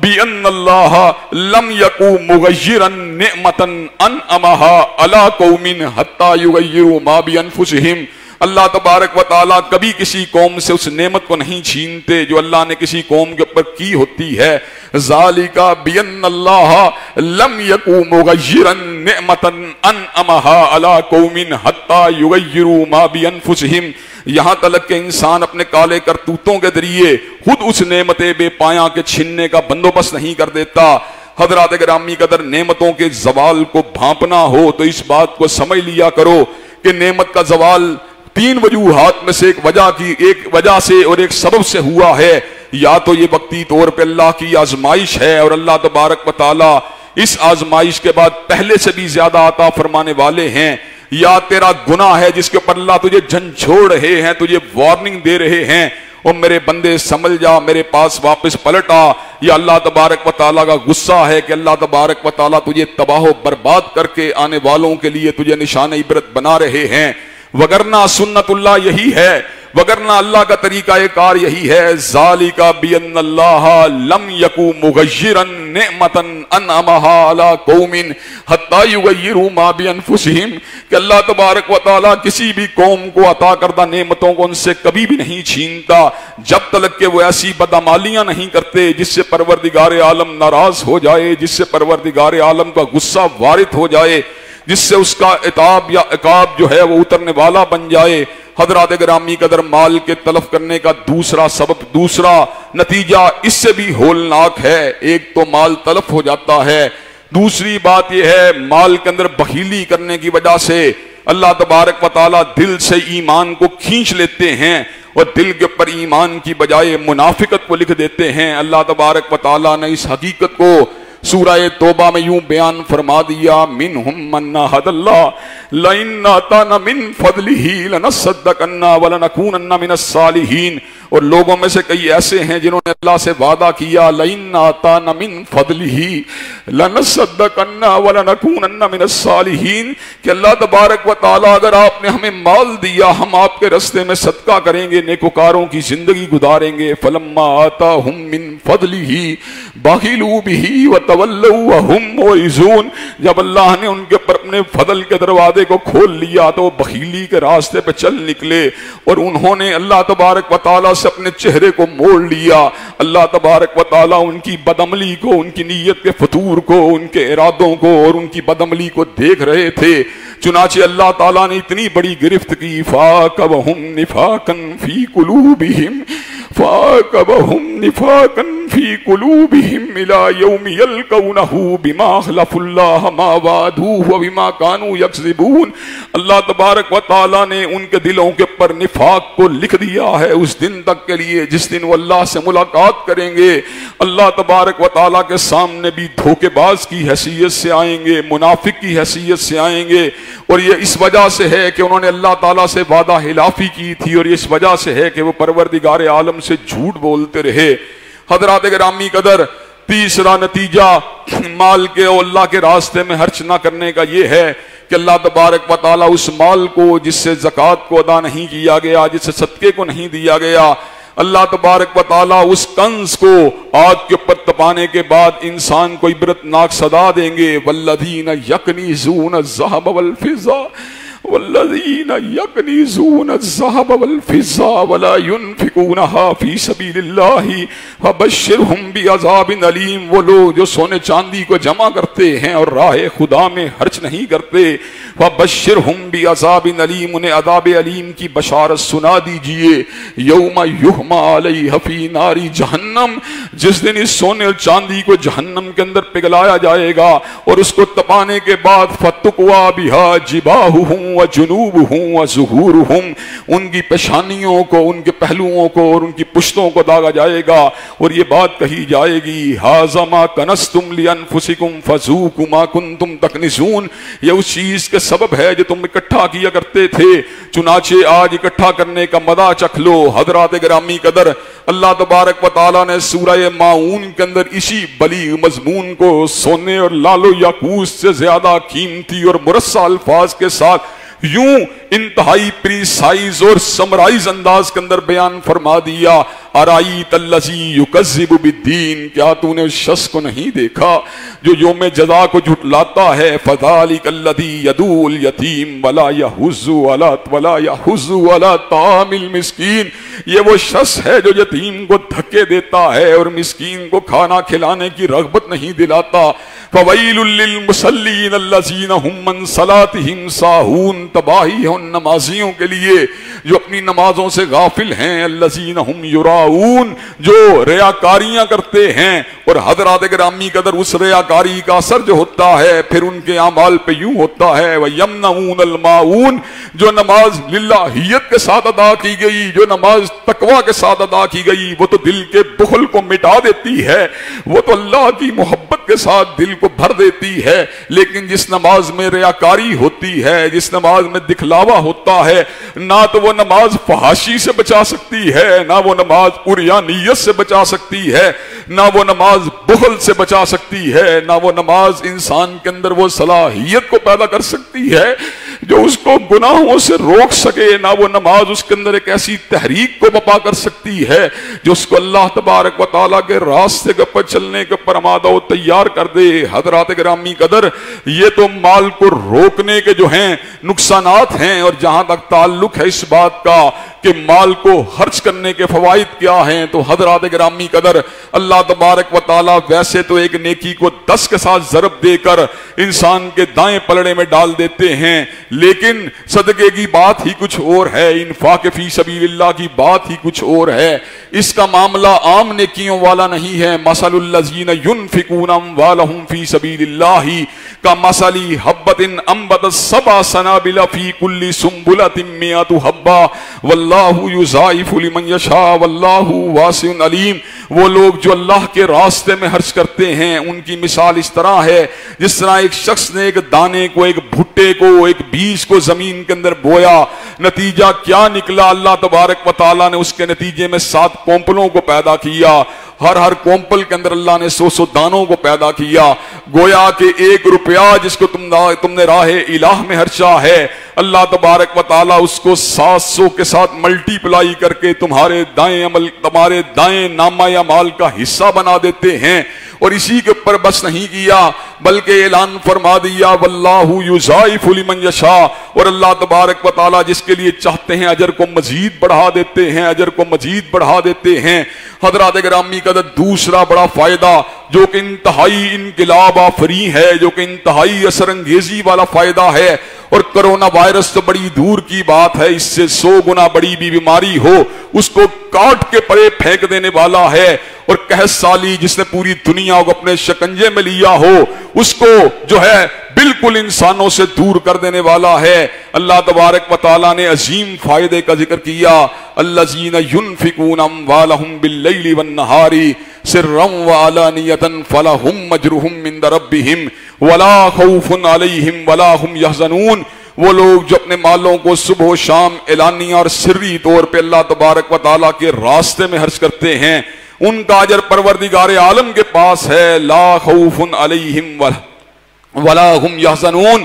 بان اللہ لم یکو مغیرا نعمتا انعمها علی قوم حتی یغیروا ما بانفسہم، اللہ تبارک و تعالیٰ کبھی کسی قوم سے اس نعمت کو نہیں چھینتے جو اللہ نے کسی قوم کے اوپر کی ہوتی ہے۔ ذالک بان اللہ لم یکو مغیرا نعمتا انعمها علی قوم حتی یغیروا ما بانفسہم، یہاں تلک کہ انسان اپنے کالے کرتوتوں کے ذریعے خود اس نعمت بے پایاں کے چھننے کا بندوبست نہیں کر دیتا۔ حضرات گرامی قدر نعمتوں کے زوال کو بھانپنا ہو تو اس بات کو سمجھ لیا کرو کہ نعمت کا زوال تین وجوہات میں سے ایک وجہ سے اور ایک سبب سے ہوا ہے. یا تو یہ وقتی طور پہ اللہ کی آزمائش ہے اور اللہ تبارک و تعالی اس آزمائش کے بعد پہلے سے بھی زیادہ عطا فرمانے والے ہیں. یا تیرا گناہ ہے جس کے اوپر اللہ تجھے جھنجھوڑ رہے ہیں, تجھے وارننگ دے رہے ہیں, اور میرے بندے سنبھل جا, میرے پاس واپس پلٹ آ. یا اللہ تبارک و تعالیٰ کا غصہ ہے کہ اللہ تبارک و تعالیٰ تجھے تباہ و برباد کر کے آنے والوں کے لیے تجھے نشان عبرت بنا رہے ہیں. وگرنہ سنت اللہ یہی ہے, وگرنہ اللہ کا طریقہ کار یہی ہے. ذالک بان اللہ لم یکو مغیرا نعمتا انعمها علی قوم حتی یغیروا ما بانفسہم, کہ اللہ تبارک و تعالیٰ کسی بھی قوم کو عطا کردہ نعمتوں کو ان سے کبھی بھی نہیں چھینتا جب تک کہ وہ ایسی بدعمالیاں نہیں کرتے جس سے پروردگار عالم ناراض ہو جائے, جس سے پروردگار عالم کا غصہ وارد ہو جائے, جس سے اس کا عتاب یا عقاب جو ہے وہ اترنے والا بن جائے. حضرات گرامی قدر, مال کے تلف کرنے کا دوسرا نتیجہ اس سے بھی ہولناک ہے. ایک تو مال تلف ہو جاتا ہے, دوسری بات یہ ہے مال کے اندر بخیلی کرنے کی وجہ سے اللہ تبارک و تعالیٰ دل سے ایمان کو کھینچ لیتے ہیں اور دل کے اوپر ایمان کی بجائے منافقت کو لکھ دیتے ہیں. اللہ تبارک و تعالیٰ نے اس حقیقت کو سورہ توبہ میں یوں بیان فرما دیا, منہم من عاہد اللہ لئن آتانا من فضلہ لنصدقن ولنکونن من الصالحین. اور لوگوں میں سے کئی ایسے ہیں جنہوں نے اللہ سے وعدہ کیا, لئن آتانا من فضلہ لنصدقن ولنکونن من الصالحین, کہ اللہ تبارک و تعالیٰ اگر آپ نے ہمیں مال دیا ہم آپ کے رستے میں صدقہ کریں گے, نیکوکاروں کی زندگی گزاریں گے. فلما آتاہم من فضلہ بخلوا بہ وتولوا وہم معرضون, جب اللہ نے ان کے پر اپنے فضل کے دروازے کو کھول لیا تو وہ بخیلی کے راستے پہ چل نکلے اور انہوں نے اللہ تبارک و تعالیٰ سے اپنے چہرے کو موڑ لیا. اللہ تبارک و تعالیٰ ان کی بدعملی کو, ان کی نیت کے فطور کو, ان کے ارادوں کو اور ان کی بدعملی کو دیکھ رہے تھے. چنانچہ اللہ تعالیٰ نے اتنی بڑی گرفت کی, فَعَاقَبَهُمْ نِفَاقًا فِي قُلُوبِهِمْ فَعَاقَبَهُمْ نِفَاقًا فِي قُلُوبِهِمْ إِلَى يَوْمِ يَلْقَوْنَهُ بِمَا أَخْلَفُوا اللَّهَ مَا وَعَدُوهُ وَبِمَا كَانُوا يَكْذِبُونَ. اللہ تبارک و تعالیٰ نے ان کے دلوں کے پر نفاق کو لکھ دیا ہے اس دن تک کے لیے جس دن وہ اللہ سے ملاقات کریں گے. اللہ تبارک و تعالیٰ کے سامنے بھی دھوکے باز کی حیثیت سے آئیں گے, منافق کی حیثیت سے آئیں گے, اور یہ اس وجہ سے ہے کہ انہوں نے اللہ تعالیٰ سے وعدہ خلافی کی تھی, اور اس وجہ سے ہے کہ وہ پروردگار عالم سے جھوٹ بولتے رہے. حضرات گرامی قدر, تیسرا نتیجہ مال کے اور اللہ کے راستے میں خرچ نہ کرنے کا یہ ہے کہ اللہ تبارک و تعالیٰ اس مال کو جس سے زکوٰۃ کو ادا نہیں کیا گیا, جس سے صدقے کو نہیں دیا گیا, اللہ تبارک و تعالیٰ اس کنز کو آگ کے اوپر تپانے کے بعد انسان کو عبرتناک صدا دیں گے. والذین یکنیزون الذھب والفضہ والذین یکنیزون الذھب والفضہ ولا ينفقونها فی سبیل اللہ فبشرہم بعذاب علیم. وہ لوگ جو سونے چاندی کو جمع کرتے ہیں اور راہ خدا میں خرچ نہیں کرتے, فبشرہم بعذاب علیم, انہیں عذاب علیم کی بشارت سنا دیجئے. یوم یحمى علیہ فی نار جہنم, جس دن اس سونے اور چاندی کو جہنم کے اندر پگھلایا جائے گا اور اس کو تپانے کے بعد فتقوا بها جباہہم وجنوبہم وظہورہم, ان کی پیشانیوں کو, ان کے پہلوؤں کو اور ان کی پشتوں کو داغا جائے گا اور یہ بات کہی جائے گی, ھذا ما کنزتم لانفسکم فذوقوا ما کنتم تکنزون. یہ اس چیز کے سبب ہے جو تم اکٹھا کیا کرتے تھے, چنانچہ آج اکٹھا کرنے کا مزہ چکھ لو. حضرات گرامی قدر, اللہ تبارک و تعالیٰ نے سورہ ماعون کے اندر اسی بلیغ مضمون کو سونے اور لالو یاقوت سے زیادہ قیمتی اور مرصع الفاظ کے ساتھ یوں انتہائی پریسائز اور سمرائز انداز کے اندر بیان فرما دیا. ارائیت الذی یکذب بالدین, کیا تو نے اس شخص کو نہیں دیکھا جو یوم جزا کو جھٹلاتا ہے. فذالک الذی یدعو الیتیم ولا یحض علی طعام المسکین, یہ وہ شخص ہے جو یتیم کو دھکے دیتا ہے اور مسکین کو کھانا کھلانے کی رغبت نہیں دلاتا. فویل للمصلین الذین هم عن صلاتهم ساہون. تباہی ہے ان نمازیوں کے لیے جو اپنی نمازوں سے غافل ہیں. الذین هم یراؤون، جو ریاکاریاں کرتے ہیں. اور حضرات گرامی قدر اس ریاکاری کا اثر جو ہوتا ہے پھر ان کے اعمال پہ یوں ہوتا ہے وَيَمْنَعُونَ الْمَاعُونَ. جو نماز للہیت کے ساتھ ادا کی گئی، جو نماز تقوی کے ساتھ ادا کی گئی، وہ تو دل کے بخل کو مٹا دیتی ہے، وہ تو اللہ کی محبت کے ساتھ دل کو بھر دیتی ہے. لیکن جس نماز میں ریاکاری ہوتی ہے، جس نماز میں دکھلاوا ہوتا ہے، نہ تو وہ نماز فحاشی سے بچا سکتی ہے، نہ وہ نماز عریانیت سے بچا سکتی ہے، نہ وہ نماز بخل سے بچا سکتی ہے، نہ وہ نماز انسان کے اندر وہ صلاحیت کو پیدا کر سکتی ہے جو اس کو گناہوں سے روک سکے، نہ وہ نماز اس کے اندر ایک ایسی تحریک کو بپا کر سکتی ہے جو اس کو اللہ تبارک و تعالیٰ کے راستے کے پر چلنے کے پر آمادہ و تیار کر دے. حضرات گرامی قدر، یہ تو مال کو روکنے کے جو ہیں نقصانات ہیں، اور جہاں تک تعلق ہے اس بات کا کہ مال کو خرچ کرنے کے فوائد کیا ہیں، تو حضرات گرامی قدر اللہ تبارک و تعالیٰ ویسے تو ایک نیکی کو 10 کے ساتھ ضرب دے کر انسان کے دائیں پلڑے میں ڈال دیتے ہیں، لیکن صدقے کی بات ہی کچھ اور ہے، انفاق فی سبیل اللہ کی بات ہی کچھ اور ہے. اس کا معاملہ عام نیکیوں والا نہیں ہے. مثل الذین ينفقون اموالهم فی سبیل اللہ کمثل حبۃ انبتت سبع سنابل فی کل سنبلۃ مئۃ حبۃ واللہ یضاعف لمن یشاء واللہ واسع علیم. وہ لوگ جو اللہ کے راستے میں خرچ کرتے ہیں ان کی مثال اس طرح ہے جس طرح ایک شخص نے ایک دانے کو، ایک بھٹے کو، ایک بیج کو زمین کے اندر بویا. نتیجہ کیا نکلا؟ اللہ تبارک و تعالیٰ نے اس کے نتیجے میں 7 کونپلوں کو پیدا کیا. ہر کونپل کے اندر اللہ نے 100 دانوں کو پیدا کیا. گویا کہ 1 روپیہ جس کو تم نے راہ الہ میں خرچا ہے، اللہ تبارک و تعالیٰ اس کو 700 کے ساتھ ملٹی پلائی کر کے تمہارے دائیں نامہ اعمال کا حصہ بنا دیتے ہیں. اور اسی کے اوپر بس نہیں کیا بلکہ اعلان فرما دیا واللہ یضاعف لمن یشاء. اور اللہ تبارک و تعالیٰ جس کے لیے چاہتے ہیں اجر کو مزید بڑھا دیتے ہیں، اجر کو مزید بڑھا دیتے ہیں. حضرات گرامی قدر، دوسرا بڑا فائدہ جو کہ انتہائی انقلاب آفریں ہے، جو کہ انتہائی اثر انگیزی والا فائدہ ہے، اور کرونا وائرس تو بڑی دور کی بات ہے، اس سے 100 گنا بڑی بھی بیماری ہو اس کو کاٹ کے پرے پھینک دینے والا ہے. اور قحط سالی جس نے پوری دنیا کو اپنے شکنجے میں لیا ہو اس کو جو ہے بالکل انسانوں سے دور کر دینے والا ہے. اللہ تبارک و تعالیٰ نے عظیم فائدے کا ذکر کیا. الذین ينفقون اموالهم باللیل والنہار سرا وعلانیۃ فلہم اجرہم عند ربہم ولا خوف علیہم ولا ہم یحزنون. وہ لوگ جو اپنے مالوں کو صبح و شام اعلانیہ اور سری طور پہ اللہ تبارک و تعالیٰ کے راستے میں خرچ کرتے ہیں، ان کا اجر پروردگار عالم کے پاس ہے. لا خوف علیہم ولا ہم یحزنون.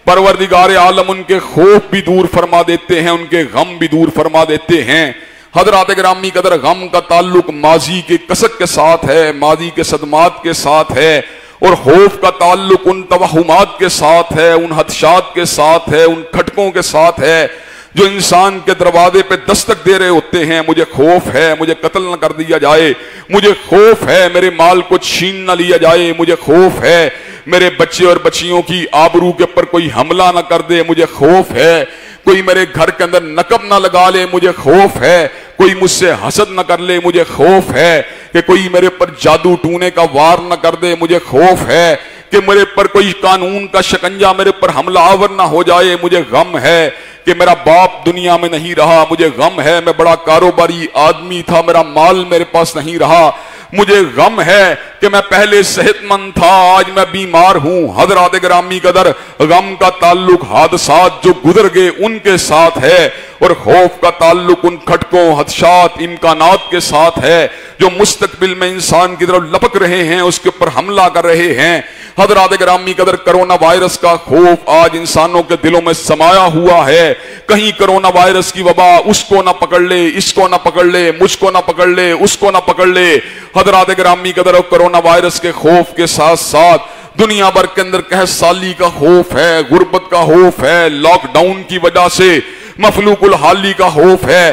پروردگار عالم ان کے خوف بھی دور فرما دیتے ہیں، ان کے غم بھی دور فرما دیتے ہیں. حضرات گرامی قدر، غم کا تعلق ماضی کے کسک کے ساتھ ہے، ماضی کے صدمات کے ساتھ ہے، اور خوف کا تعلق ان توہمات کے ساتھ ہے، ان خدشات کے ساتھ ہے، ان کھٹکوں کے ساتھ ہے جو انسان کے دروازے پہ دستک دے رہے ہوتے ہیں. مجھے خوف ہے مجھے قتل نہ کر دیا جائے، مجھے خوف ہے میرے مال کو چھین نہ لیا جائے، مجھے خوف ہے میرے بچے اور بچیوں کی آبرو کے اوپر کوئی حملہ نہ کر دے، مجھے خوف ہے کوئی میرے گھر کے اندر نقب نہ لگا لے، مجھے خوف ہے کوئی مجھ سے حسد نہ کر لے، مجھے خوف ہے کہ کوئی میرے پر جادو ٹونے کا وار نہ کر دے، مجھے خوف ہے کہ میرے پر کوئی قانون کا شکنجہ میرے پر حملہ آور نہ ہو جائے، مجھے غم ہے کہ میرا باپ دنیا میں نہیں رہا، مجھے غم ہے میں بڑا کاروباری آدمی تھا میرا مال میرے پاس نہیں رہا، مجھے غم ہے کہ میں پہلے صحت مند تھا آج میں بیمار ہوں. حضرات گرامی قدر، غم کا تعلق حادثات جو گزر گئے ان کے ساتھ ہے، اور خوف کا تعلق ان کھٹکوں، خدشات، امکانات کے ساتھ ہے جو مستقبل میں انسان کی طرف لپک رہے ہیں، اس کے اوپر حملہ کر رہے ہیں. حضرات گرامی قدر، کرونا وائرس کا خوف آج انسانوں کے دلوں میں سمایا ہوا ہے. کہیں کرونا وائرس کی وبا اس کو نہ پکڑ لے، اس کو نہ پکڑ لے، مجھ کو نہ پکڑ لے، اس کو نہ پکڑ لے. حضرات گرامی قدر، کرونا وائرس کے خوف کے ساتھ ساتھ دنیا بھر کے اندر قحط سالی کا خوف ہے، غربت کا خوف ہے، لاک ڈاؤن کی وجہ سے مفلوق الحالی کا خوف ہے.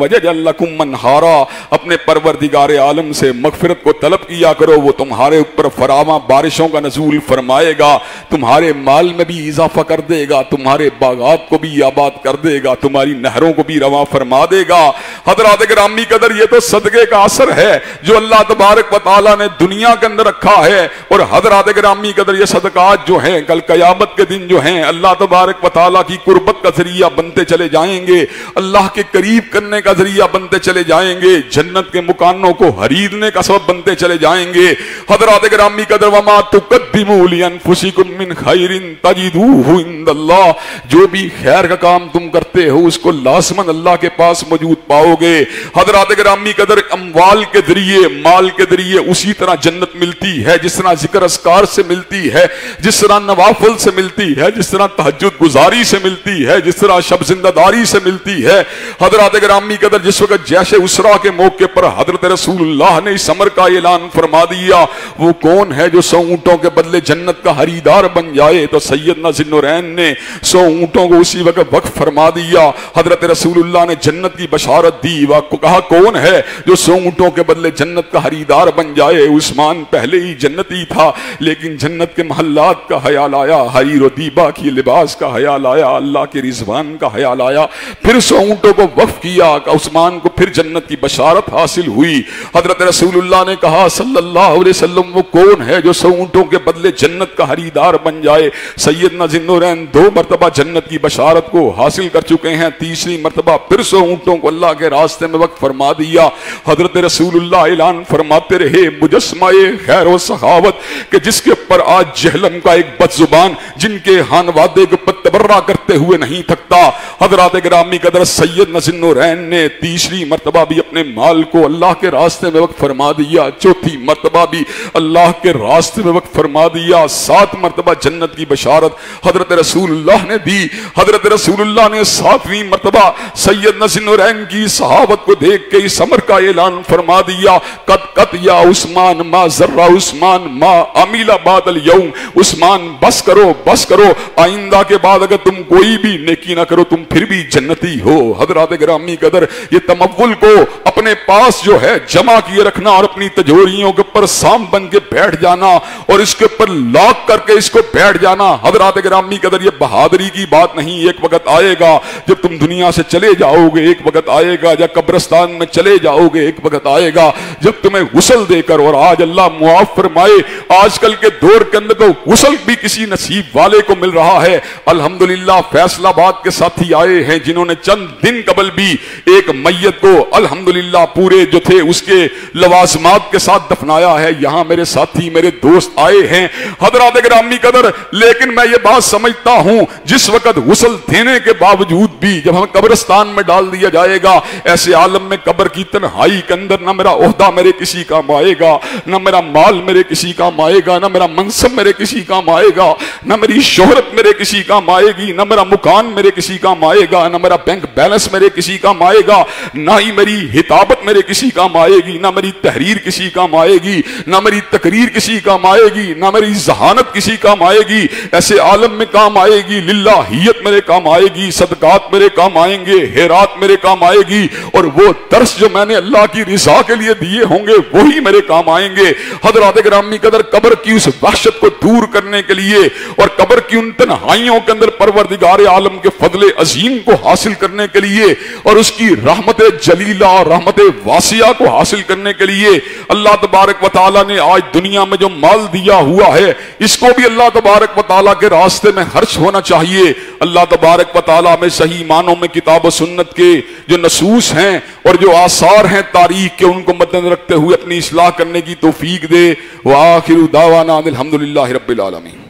وجعل لکم انہارا، اپنے پروردگار عالم سے مغفرت کو طلب کیا کرو، وہ تمہارے اوپر فراواں بارشوں کا نزول فرمائے گا، تمہارے مال میں بھی اضافہ کر دے گا، تمہارے باغات کو بھی آباد کر دے گا، تمہاری نہروں کو بھی رواں فرما دے گا۔ حضرات گرامی قدر، یہ تو صدقے کا اثر ہے جو اللہ تبارک و تعالیٰ نے دنیا کے اندر رکھا ہے، اور حضرات گرامی قدر یہ صدقات جو ہیں کل قیامت کے دن جو ہیں اللہ تبارک و تعالیٰ کی قربت کا ذریعہ بنتے چلے جائیں گے، اللہ کے قریب کرنے کا ذریعہ بنتے چلے جائیں گے، جنت کے مکانوں کو خریدنے کا سبب بنتے چلے جائیں گے۔ حضرات گرامی قدر، وما تقدموا لانفسکم من خیر تجدوہ عند اللہ، جو بھی خیر کا کام تم کرتے ہو اس کو لازماً اللہ کے پاس موجود پاؤ گے۔ حضرات گرامی قدر، اموال کے ذریعے، مال کے ذریعے اسی طرح جنت ملتی ہے جس طرح ذکر اذکار سے ملتی ہے، جس طرح نوافل سے ملتی ہے، جس طرح تہجد گزاری سے ملتی ہے، جس طرح شب زندہ داری سے ملتی ہے۔ حضرات گرامی قدر، جس وقت جیش اسرا کے موقع پر حضرت رسول اللہ نے اس امر کا اعلان فرما دیا، وہ کون ہے جو 100 اونٹوں کے بدلے جنت کا خریدار بن جائے، تو سیدنا ذی النورین نے 100 اونٹوں کو اسی وقت وقف فرما دیا۔ حضرت رسول اللہ نے جنت کی بشارت دی، کہا کون ہے جو 100 اونٹوں کے بدلے جنت کا خریدار بن جائے؟ عثمان پہلے ہی جنتی تھا، لیکن جنت کے محلات کا خیال آیا، حریر و دیبا کی لباس کا خیال آیا، اللہ کے رضوان کا خیال آیا، پھر 100 اونٹوں کو وقف کیا، عثمان کو پھر جنت کی بشارت حاصل ہوئی۔ حضرت رسول اللہ نے کہا صلی اللہ علیہ وسلم، وہ کون ہے جو 100 اونٹوں کے بدلے جنت کا خریدار بن جائے؟ سیدنا ذی النورین 2 مرتبہ جنت کی بشارت کو حاصل کر چکے ہیں، تیسری مرتبہ پھر 100 اونٹوں کو اللہ کے راستے میں وقف فرما دیا۔ حضرت رسول اللہ اعلان فرماتے رہے، مجسمہ خیر و سخاوت کہ جس کے اوپر آج جہلم کا ایک بد زبان جن کے خانوادے کے اوپر تبرہ کرتے ہوئے نہیں تھکتا۔ حضرات گرامی قدر، سیدنا ذی النورین نے تیسری مرتبہ بھی اپنے مال کو اللہ کے راستے میں وقف فرما دیا، چوتھی مرتبہ بھی اللہ کے راستے میں وقف فرما دیا، 7 مرتبہ جنت کی بشارت حضرت رسول اللہ نے دی۔ حضرت رسول اللہ نے 7ویں مرتبہ سیدنا ذی النورین کی صحابت کو دیکھ کے اس امر کا اعلان فرما دیا، قد یا عثمان ما ذرہ عثمان ما عمل بعد اليوم، عثمان بس کرو بس کرو، آئندہ کے بعد اگر تم کوئی بھی نیکی نہ کرو تم پھر بھی جنتی ہو۔ حضرات گرامی قدر، یہ تمول کو اپنے پاس جو ہے جمع کیے رکھنا اور اپنی تجوریوں کے اوپر سام بن کے بیٹھ جانا اور اس کے اوپر لاک کر کے اس کو بیٹھ جانا، حضرات گرامی قدر یہ بہادری کی بات نہیں۔ ایک وقت آئے گا جب تم دنیا سے چلے جاؤ گے، ایک وقت آئے گا جب قبرستان میں چلے جاؤ گے، ایک وقت آئے گا جب تمہیں غسل دے کر، اور آج اللہ معاف فرمائے آج کل کے دور کے اندر تو غسل بھی کسی نصیب والے کو مل رہا ہے۔ الحمدللہ فیصل آباد کے ساتھی آئے ہیں جنہوں نے چند دن قبل بھی ایک میت کو الحمدللہ پورے جو تھے اس کے لوازمات کے ساتھ دفنایا ہے۔ یہاں میرے ساتھی میرے دوست آئے ہیں حضرات گرامی قدر، لیکن میں یہ بات سمجھتا ہوں جس وقت غسل دینے کے باوجود بھی جب ہمیں قبرستان میں ڈال دیا جائے گا، ایسے عالم میں قبر کی تنہائی کے اندر نہ میرا عہدہ میرے کسی کام آئے گا، نہ میرا مال میرے کسی کام آئے گا، نہ میرا منصب میرے کسی کام آئے گا، نہ میری شہرت میرے کسی کام آئے گی، نہ میرا مکان میرے کسی کام آئے گا، نہ میرا بینک بیلنس میرے کسی کام آئے گا، نہ ہی میری ہتابت میرے کسی کام آئے گی، نہ میری تحریر کسی کام آئے گی، نہ میری تقریر کسی کام آئے گی، نہ میری ذہانت کسی کام آئے گی۔ ایسے عالم میں کام آئے گی للہیت میرے کام آئے گی، صدقات میرے کام آئیں گے، خیرات میرے کام آئے گی، اور وہ درس جو میں نے اللہ کی رضا کے لیے دیے ہوں گے وہی میرے کام آئیں گے۔ حضرات گرامی قدر، قبر کی اس وحشت کو دور کرنے کے لیے اور قبر کی ان تنہائیوں کے اندر پروردگار عالم کے فضل عظیم کو حاصل کرنے کے لیے اور اس کی رحمت جلیلہ اور رحمت واسعہ کو حاصل کرنے کے لیے اللہ تبارک و تعالیٰ نے آج دنیا میں جو مال دیا ہوا ہے اس کو بھی اللہ تبارک و تعالیٰ کے راستے میں خرچ ہونا چاہیے۔ اللہ تبارک و تعالیٰ میں صحیح معنوں میں کتاب و سنت کے جو نصوص ہیں اور جو آثار ہیں تاریخ کے ان کو مد نظر رکھتے ہوئے اپنی اصلاح کرنے کی توفیق دے۔ وآخر دعوانا الحمدللہ رب العالمین۔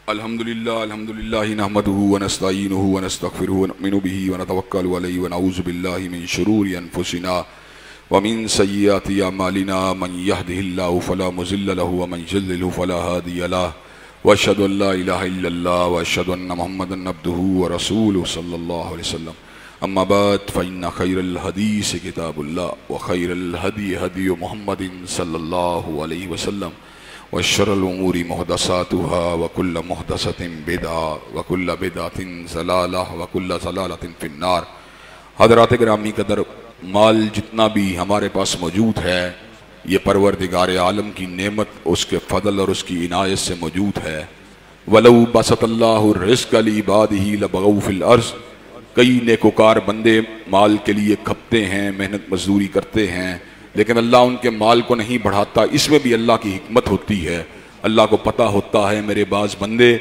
الحمدللہ نحمده ونستعینه ونستغفره ونؤمن به ونتوکل علیہ ونعوذ باللہ من شرور انفسنا ومن سیئات اعمالنا، من يهده الله فلا مضل له ومن يضلل فلا هادي له، واشهد ان لا الہ الا اللہ واشهد ان محمدا عبده ورسوله صلی اللہ علیہ وسلم۔ أما بعد فإن خير الحديث كتاب الله وخير الهدي هدي محمد صلى الله عليه وسلم وشر الأمور محدثاتها وكل محدثة بدعة وكل بدعة ضلالة وكل ضلالة في النار۔ حضرات گرامی قدر، مال جتنا بھی ہمارے پاس موجود ہے یہ پروردگار عالم کی نعمت، اس کے فضل اور اس کی عنایت سے موجود ہے۔ وَلَوْ بَسَطَ اللَّهُ الرِّزْقَ لِعِبَادِهِ لَبَغَوْا فِي الْأَرْضِ، کئی نیکوکار بندے مال کے لیے کھپتے ہیں، محنت مزدوری کرتے ہیں، لیکن اللہ ان کے مال کو نہیں بڑھاتا۔ اس میں بھی اللہ کی حکمت ہوتی ہے۔ اللہ کو پتہ ہوتا ہے میرے بعض بندے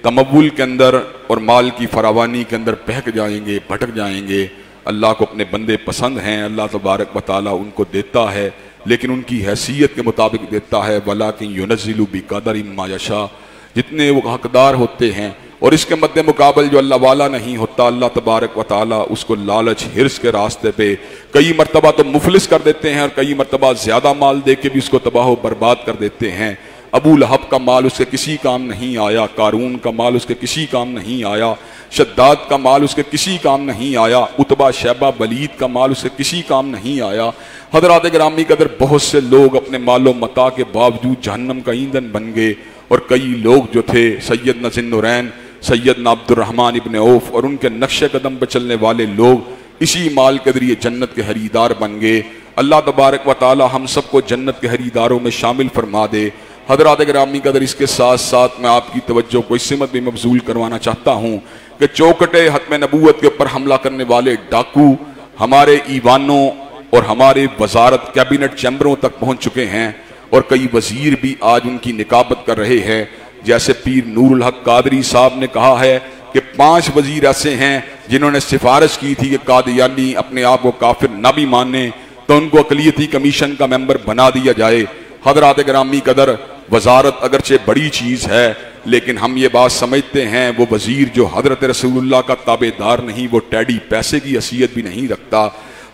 تمول کے اندر اور مال کی فراوانی کے اندر بہک جائیں گے، بھٹک جائیں گے۔ اللہ کو اپنے بندے پسند ہیں، اللہ تبارک و تعالیٰ ان کو دیتا ہے، لیکن ان کی حیثیت کے مطابق دیتا ہے۔ وَلَٰكِن يُنَزِّلُ بِقَدَرٍ مَّا يَشَاءُ، جتنے وہ حقدار ہوتے ہیں، اور اس کے مد مقابل جو اللہ والا نہیں ہوتا، اللہ تبارک و تعالیٰ اس کو لالچ حرص کے راستے پہ کئی مرتبہ تو مفلس کر دیتے ہیں، اور کئی مرتبہ زیادہ مال دے کے بھی اس کو تباہ و برباد کر دیتے ہیں۔ ابو لہب کا مال اس کے کسی کام نہیں آیا، قارون کا مال اس کے کسی کام نہیں آیا، شداد کا مال اس کے کسی کام نہیں آیا، عتبہ شیبہ ولید کا مال اس کے کسی کام نہیں آیا۔ حضرات گرامی قدر، بہت سے لوگ اپنے مال و متاع کے باوجود جہنم کا ایندھن بن گئے، اور کئی لوگ جو تھے سیدنا ذی النورین سیدنا عبد الرحمن ابن عوف اور ان کے نقش قدم پہ چلنے والے لوگ اسی مال کے ذریعے جنت کے خریدار بن گئے۔ اللہ تبارک و تعالی ہم سب کو جنت کے خریداروں میں شامل فرما دے۔ حضرات گرامی قدر، اس کے ساتھ ساتھ میں آپ کی توجہ کو اس سمت بھی مبذول کروانا چاہتا ہوں کہ چوکٹے ختم نبوت کے اوپر حملہ کرنے والے ڈاکو ہمارے ایوانوں اور ہمارے وزارت کیبنٹ چیمبروں تک پہنچ چکے ہیں، اور کئی وزیر بھی آج ان کی نکابت کر رہے ہیں۔ جیسے پیر نور الحق قادری صاحب نے کہا ہے کہ 5 وزیر ایسے ہیں جنہوں نے سفارش کی تھی کہ قادیانی اپنے آپ کو کافر نہ بھی مانے تو ان کو اقلیتی کمیشن کا ممبر بنا دیا جائے۔ حضرات گرامی قدر، وزارت اگرچہ بڑی چیز ہے، لیکن ہم یہ بات سمجھتے ہیں وہ وزیر جو حضرت رسول اللہ کا تابع دار نہیں، وہ ٹیڈی پیسے کی حیثیت بھی نہیں رکھتا۔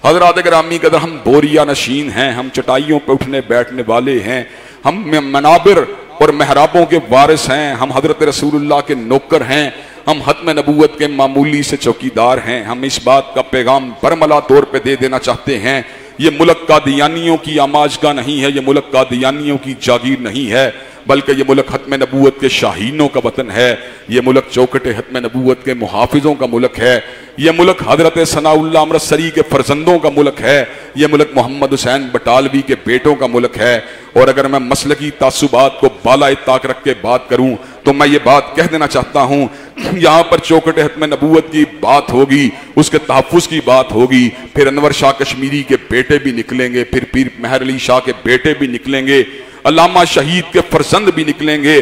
حضرات گرامی قدر، ہم بوریا نشین ہیں، ہم چٹائیوں پہ اٹھنے بیٹھنے والے ہیں، ہم منابر اور محرابوں کے وارث ہیں، ہم حضرت رسول اللہ کے نوکر ہیں، ہم ختم نبوت کے معمولی سے چوکیدار ہیں۔ ہم اس بات کا پیغام برملا طور پہ دے دینا چاہتے ہیں، یہ ملک قادیانیوں کی آماجگاہ نہیں ہے، یہ ملک قادیانیوں کی جاگیر نہیں ہے، بلکہ یہ ملک ختم نبوت کے شاہینوں کا وطن ہے، یہ ملک چوکٹ ختم نبوت کے محافظوں کا ملک ہے، یہ ملک حضرت ثناء اللہ امرتسری کے فرزندوں کا ملک ہے، یہ ملک محمد حسین بٹالوی کے بیٹوں کا ملک ہے۔ اور اگر میں مسلکی تعصبات کو بالائے طاق رکھ کے بات کروں تو میں یہ بات کہہ دینا چاہتا ہوں، یہاں پر چوکٹ ختم نبوت کی بات ہوگی، اس کے تحفظ کی بات ہوگی، پھر انور شاہ کشمیری کے بیٹے بھی نکلیں گے، پھر پیر مہر علی شاہ کے بیٹے بھی نکلیں گے، علامہ شہید کے فرزند بھی نکلیں گے،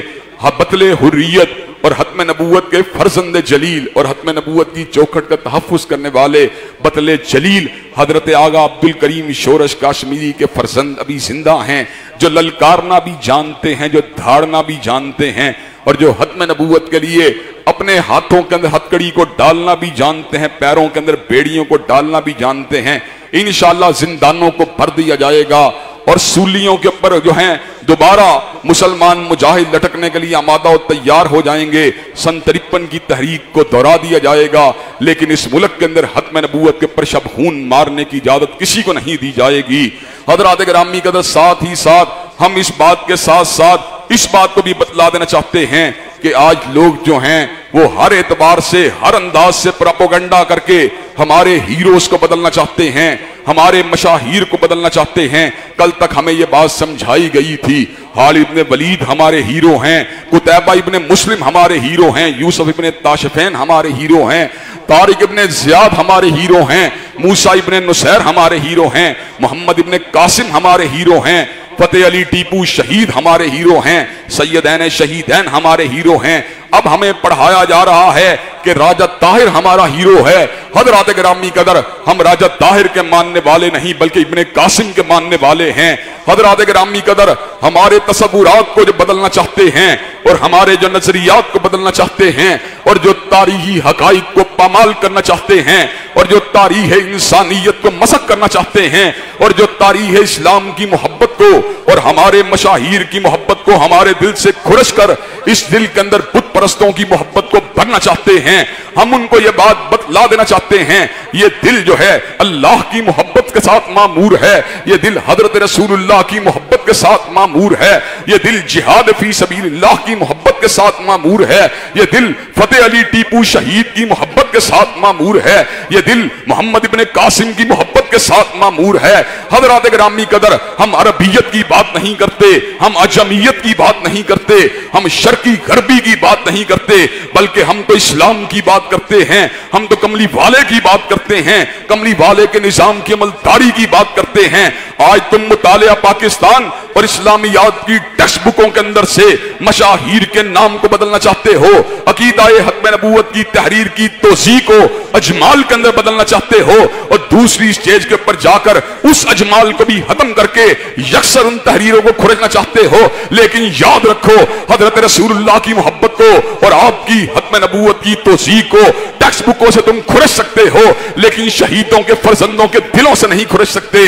بطل حریت اور ختم نبوت کے فرزند جلیل اور ختم نبوت کی چوکھٹ کا تحفظ کرنے والے بطل جلیل حضرت آغا عبدالکریم شورش کاشمیری کے فرزند ابھی زندہ ہیں، جو للکارنا بھی جانتے ہیں، جو دھاڑنا بھی جانتے ہیں، اور جو ختم نبوت کے لیے اپنے ہاتھوں کے اندر ہتھ کڑی کو ڈالنا بھی جانتے ہیں، پیروں کے اندر بیڑیوں کو ڈالنا بھی جانتے ہیں۔ انشاءاللہ زندانوں کو بھر دیا جائے گا، اور سولیوں کے اوپر جو ہیں دوبارہ مسلمان مجاہد لٹکنے کے لیے آمادہ و تیار ہو جائیں گے۔ سن 53 کی تحریک کو دہرا دیا جائے گا، لیکن اس ملک کے اندر ختم نبوت کے اوپر شب خون مارنے کی اجازت کسی کو نہیں دی جائے گی۔ حضرات گرامی قدر، ساتھ ہی ساتھ ہم اس بات کے ساتھ ساتھ اس بات کو بھی بتلا دینا چاہتے ہیں کہ آج لوگ جو ہیں وہ ہر اعتبار سے، ہر انداز سے پراپوگنڈا کر کے ہمارے ہیروز کو بدلنا چاہتے ہیں، ہمارے مشاہیر کو بدلنا چاہتے ہیں۔ کل تک ہمیں یہ بات سمجھائی گئی تھی، خالد ابن ولید ہمارے ہیرو ہیں، قتیبہ ابن مسلم ہمارے ہیرو ہیں، یوسف ابن تاشفین ہمارے ہیرو ہیں، طارق ابن زیاد ہمارے ہیرو ہیں، موسیٰ ابن نصیر ہمارے ہیرو ہیں، محمد ابن قاسم ہمارے ہیرو ہیں، فتح علی ٹیپو شہید ہمارے ہیرو ہیں، سیدین شہیدین ہمارے ہیرو ہیں۔ اب ہمیں پڑھایا جا رہا ہے کہ راجہ طاہر ہمارا ہیرو ہے۔ حضرات گرامی قدر، ہم راجہ طاہر کے ماننے والے نہیں بلکہ ابن قاسم کے ماننے والے ہیں۔ حضرات گرامی قدر، ہمارے تصورات کو جو بدلنا چاہتے ہیں اور ہمارے جو نظریات کو بدلنا چاہتے ہیں اور جو تاریخی حقائق کو پامال کرنا چاہتے ہیں اور جو تاریخ انسانیت کو مسخ کرنا چاہتے ہیں اور جو تاریخ اسلام کی محبت کو اور ہمارے مشاہیر کی محبت کو ہمارے دل سے کھرش کر اس دل کے اندر بت پرستوں کی محبت کو بھرنا چاہتے ہیں، ہم ان کو یہ بات بتلا دینا چاہتے ہیں، یہ دل جو ہے اللہ کی محبت کے ساتھ معمور ہے، یہ دل حضرت رسول اللہ کی محبت کے ساتھ معمور ہے، یہ دل جہاد فی سبیل اللہ کی محبت کے ساتھ معمور ہے، یہ دل فتح علی ٹیپو شہید کی محبت کے ساتھ معمور ہے، یہ دل محمد ابن قاسم کی محبت کے ساتھ معمور ہے۔ حضرات گرامی قدر، ہم عربیت کی بات نہیں کرتے، ہم عجمیت کی بات نہیں کرتے، ہم شرقی غربی کی بات نہیں کرتے، بلکہ ہم تو اسلام کی بات کرتے ہیں، ہم تو کملی والے کی بات کرتے ہیں، کملی والے کے نظام کی عملداری کی بات کرتے ہیں۔ آج تم مطالعہ پاکستان اور اسلامیات کی ٹیکسٹ بکوں کے اندر سے مشاہیر کے نام کو بدلنا چاہتے ہو، عقیدہ ختم نبوت کی تحریر کی توضیح کو اجمال کے اندر بدلنا چاہتے ہو، اور دوسری سٹیج کے اوپر جا کر اس اجمال کو بھی ختم کر کے یکسر ان تحریروں کو کھرچنا چاہتے ہو۔ لیکن یاد رکھو، حضرت رسول اللہ کی محبت کو اور آپ کی ختم نبوت کی توضیح کو ٹیکسٹ بکوں سے تم کھرچ سکتے ہو، لیکن شہیدوں کے فرزندوں کے دلوں سے نہیں کھرچ سکتے۔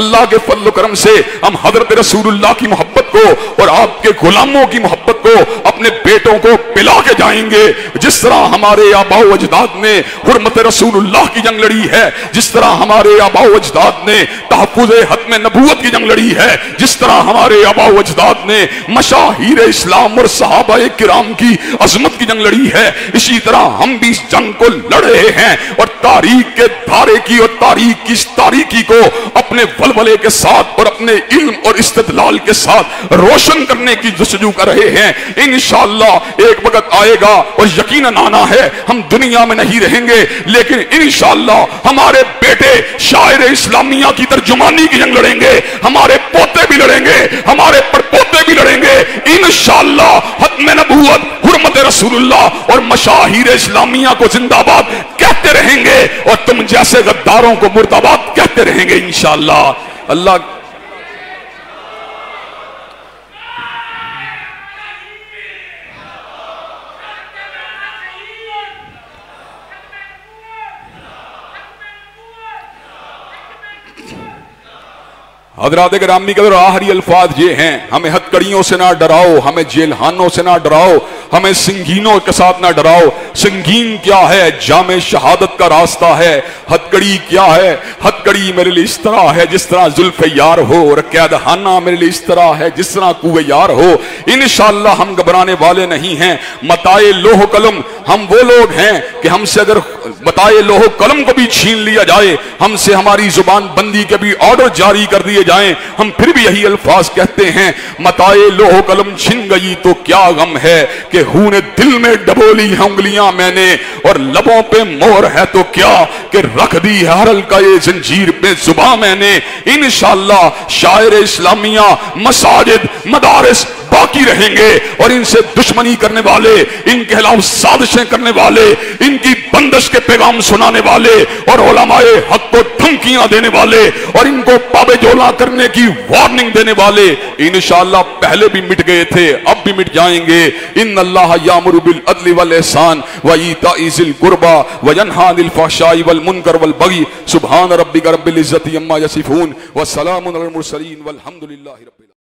اللہ کے فضل و کرم سے ہم حضرت رسول اللہ کی محبت کو اور آپ کے غلاموں کی محبت کو اپنے بیٹوں کو پلا کے جائیں گے۔ جس طرح ہمارے آباء و اجداد نے حرمت رسول اللہ کی جنگ لڑی ہے، جس طرح ہمارے آباء و اجداد نے تحفظ ختم نبوت کی جنگ لڑی ہے، جس طرح ہمارے آباء و اجداد نے مشاہیر اسلام اور صحابہ کرام کی عظمت کی جنگ لڑی ہے، اسی طرح ہم بھی اس جنگ کو لڑ رہے ہیں، اور تاریخ کے دھارے کی اور تاریخ کی اس تاریکی کو اپنے ولولے کے ساتھ اور اپنے علم اور استدلال کے ساتھ روشن کرنے کی جستجو کر رہے ہیں۔ انشاءاللہ ایک وقت آئے گا اور یقیناً آنا ہے، ہم دنیا میں نہیں رہیں گے، لیکن انشاءاللہ ہمارے بیٹے شاعر اسلامیہ کی ترجمانی کی جنگ لڑیں گے، ہمارے پوتے بھی لڑیں گے، ہمارے پڑپوتے بھی لڑیں گے انشاءاللہ۔ ختم نبوت، حرمت رسول اللہ اور مشاہیر اسلامیہ کو زندہ باد کہتے رہیں گے، اور تم جیسے غداروں کو مرد آباد کہتے رہیں گے انشاءاللہ۔ اللہ حضرات گرامی قدر، آخری الفاظ یہ ہیں، ہمیں ہتکڑیوں سے نہ ڈراؤ، ہمیں جیلخانوں سے نہ ڈراؤ، ہمیں سنگینوں کے ساتھ نہ ڈراؤ۔ سنگین کیا ہے؟ جامع شہادت کا راستہ ہے۔ ہتکڑی کیا ہے؟ ہتکڑی میرے لیے اس طرح ہے جس طرح زلف یار ہو، اور قید خانہ میرے لیے اس طرح ہے جس طرح کوہ یار ہو۔ انشاءاللہ ہم گھبرانے والے نہیں ہیں۔ متاع لوح و قلم، ہم وہ لوگ ہیں کہ ہم سے اگر متاع لوح و قلم کو بھی چھین لیا جائے، ہم سے ہماری زبان بندی کے بھی آرڈر جاری کر دیے جائیں، ہم پھر بھی یہی الفاظ کہتے ہیں، متاع لوح و قلم چھن گئی تو کیا غم ہے کہ خون دل میں ڈبولی ہیں انگلیاں میں نے، اور لبوں پہ مہر ہے تو کیا کہ رکھ دی ہے ہر حلقۂ زنجیر پہ زباں میں نے۔ انشاءاللہ شاعر اسلامیہ، مساجد، مدارس باقی رہیں گے، اور ان سے دشمنی کرنے والے، ان کے خلاف سازشیں کرنے والے، ان کی بندش کے پیغام سنانے والے، اور علماء حق کو دھمکیاں دینے والے، اور ان کو پابے جولا کرنے کی وارننگ دینے والے انشاءاللہ پہلے بھی مٹ گئے تھے، اب بھی مٹ جائیں گے۔ ان اللہ یامر بالعدل والاحسان وایتاء ذی القربى وینہی عن الفحشاء والمنکر والبغی سبحان ربک رب العزۃ عما یصفون وسلام علی المرسلین والحمد للہ رب العالمین۔